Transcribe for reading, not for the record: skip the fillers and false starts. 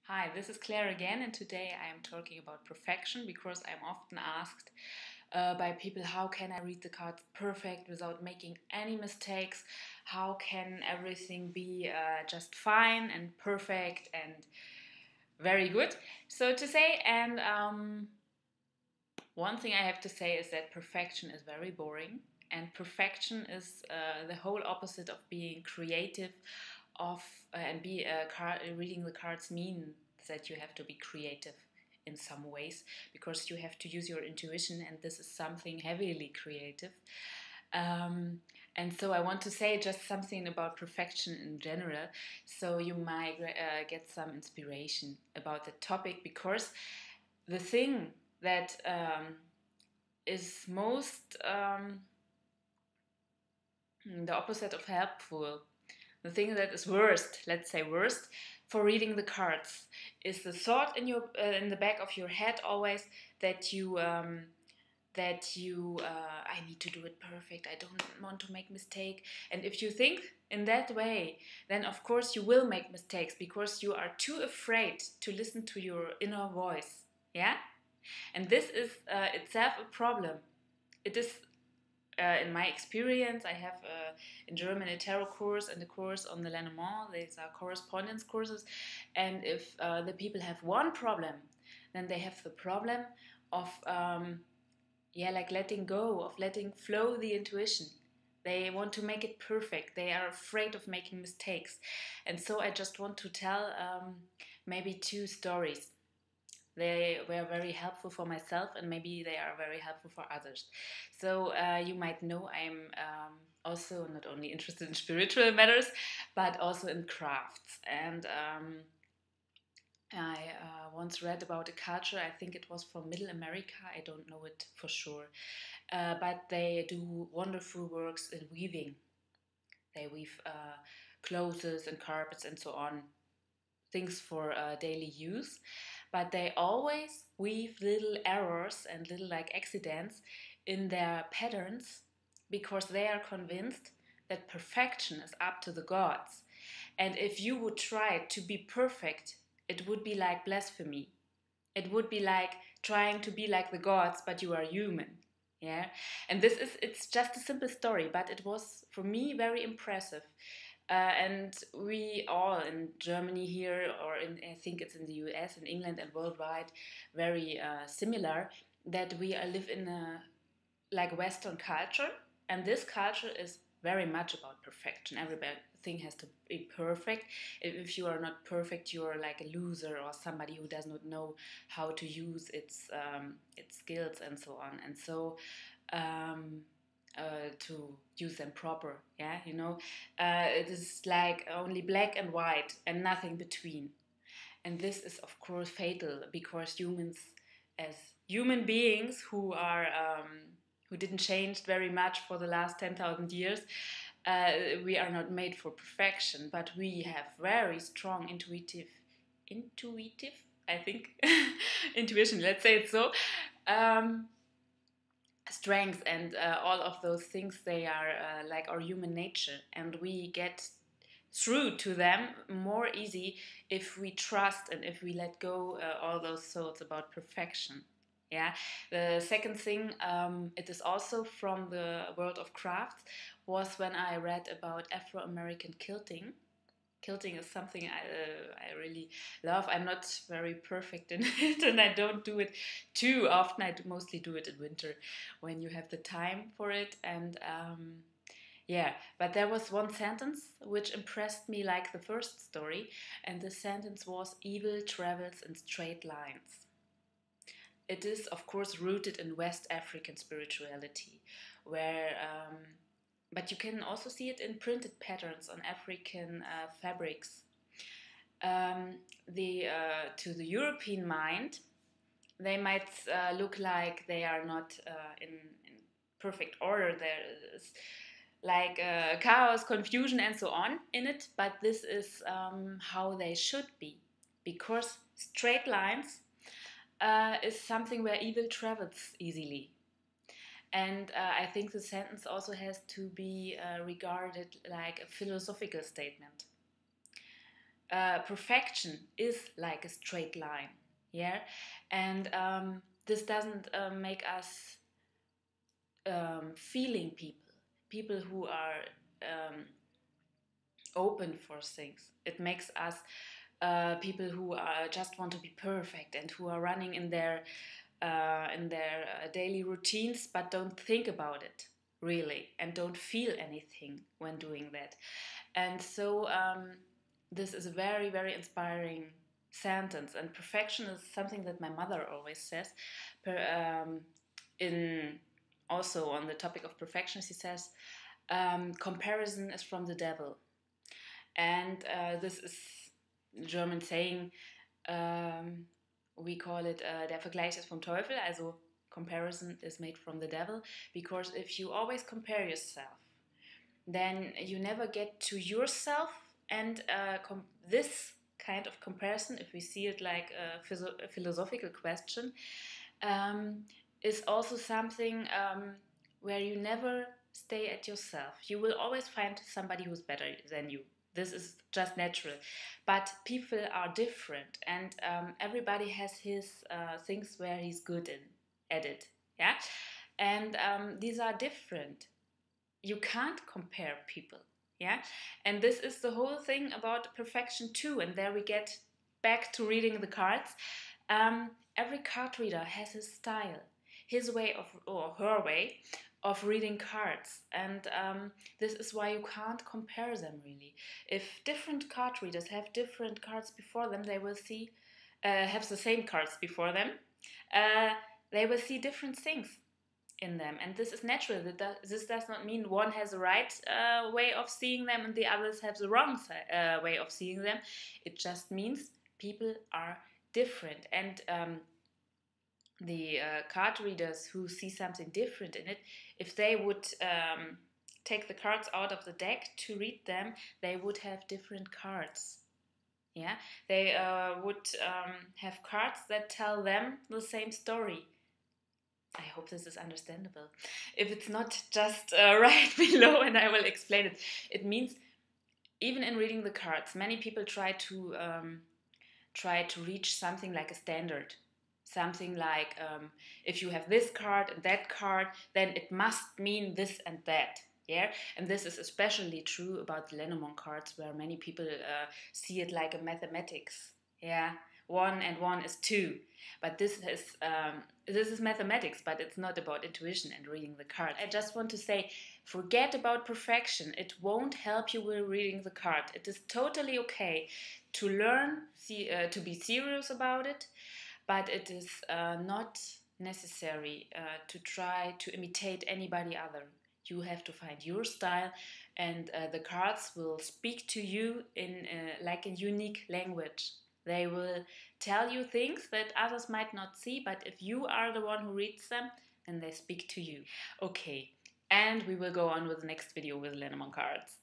Hi, this is Claire again, and today I am talking about perfection because I'm often asked by people, how can I read the cards perfect without making any mistakes? How can everything be just fine and perfect and very good? So to say, and one thing I have to say is that perfection is very boring, and perfection is the whole opposite of being creative. Reading the cards means that you have to be creative in some ways because you have to use your intuition, and this is something heavily creative. Um, and so I want to say just something about perfection in general, so you might get some inspiration about the topic, because the thing that is most the opposite of helpful, the thing that is worst, let's say worst, for reading the cards, is the thought in the back of your head always that I need to do it perfect. I don't want to make mistake. And if you think in that way, then of course you will make mistakes because you are too afraid to listen to your inner voice. Yeah, and this is itself a problem. It is in my experience, I have in German a tarot course and a course on the Lenormand. These are correspondence courses. And if the people have one problem, then they have the problem of, like letting go, of letting flow the intuition. They want to make it perfect. They are afraid of making mistakes. And so I just want to tell maybe two stories. They were very helpful for myself, and maybe they are very helpful for others. So you might know I'm also not only interested in spiritual matters, but also in crafts. And I once read about a culture, I think it was from Middle America, I don't know it for sure, but they do wonderful works in weaving. They weave clothes and carpets and so on, things for daily use, but they always weave little errors and little like accidents in their patterns because they are convinced that perfection is up to the gods. And if you would try to be perfect, it would be like blasphemy. It would be like trying to be like the gods, but you are human. Yeah, and it's just a simple story, but it was for me very impressive. And we all in Germany here, or I think it's in the US, in England, and worldwide, very similar. That we live in a like Western culture, and this culture is very much about perfection. Everything has to be perfect. If you are not perfect, you are like a loser or somebody who does not know how to use its skills and so on. And so. To use them proper, yeah, it is like only black and white and nothing between. And this is of course fatal because humans, as human beings who didn't change very much for the last 10,000 years, we are not made for perfection, but we have very strong intuitive, I think, intuition, let's say it so, um, strength, and all of those things, they are like our human nature, and we get through to them more easy if we trust and if we let go all those thoughts about perfection. Yeah, the second thing, it is also from the world of crafts, was when I read about Afro-American quilting. Quilting is something I really love. I'm not very perfect in it, and I don't do it too often. Mostly do it in winter when you have the time for it. And yeah, but there was one sentence which impressed me like the first story, and the sentence was, "Evil travels in straight lines." It is, of course, rooted in West African spirituality, where but you can also see it in printed patterns on African fabrics. To the European mind, they might look like they are not in perfect order. There is like chaos, confusion, and so on in it, but this is how they should be, because straight lines is something where evil travels easily. And I think the sentence also has to be regarded like a philosophical statement. perfection is like a straight line, yeah, and this doesn't make us feeling people who are open for things. It makes us people who just want to be perfect and who are running in their daily routines, but don't think about it really and don't feel anything when doing that. And so this is a very, very inspiring sentence. And perfection is something that my mother always says. In also on the topic of perfection, she says, comparison is from the devil. And this is German saying, we call it der Vergleich ist vom Teufel, also comparison is made from the devil, because if you always compare yourself, then you never get to yourself, and this kind of comparison, if we see it like a philosophical question, is also something where you never stay at yourself. You will always find somebody who's better than you. This is just natural. But people are different, and everybody has his things where he's good at it. Yeah, and these are different. You can't compare people. Yeah, and this is the whole thing about perfection too. And there we get back to reading the cards. Every card reader has his style, his way of, or her way of reading cards, and this is why you can't compare them really. If different card readers have different cards before them, they will see have the same cards before them. They will see different things in them, and this is natural. This does not mean one has the right way of seeing them and the others have the wrong way of seeing them. It just means people are different, and the card readers who see something different in it, if they would take the cards out of the deck to read them, they would have different cards. Yeah, they would have cards that tell them the same story. I hope this is understandable. If it's not, just write below and I will explain it. It means, even in reading the cards, many people try to reach something like a standard. Something like, if you have this card and that card, then it must mean this and that. Yeah, and this is especially true about the Lenormand cards, where many people see it like a mathematics. Yeah, 1 and 1 is 2, but this is mathematics, but it's not about intuition and reading the cards. I just want to say, forget about perfection. It won't help you with reading the card. It is totally okay to learn, to be serious about it, but it is not necessary to try to imitate anybody other. You have to find your style, and the cards will speak to you in like a unique language. They will tell you things that others might not see, but if you are the one who reads them, then they speak to you. Okay, and we will go on with the next video with Lenormand cards.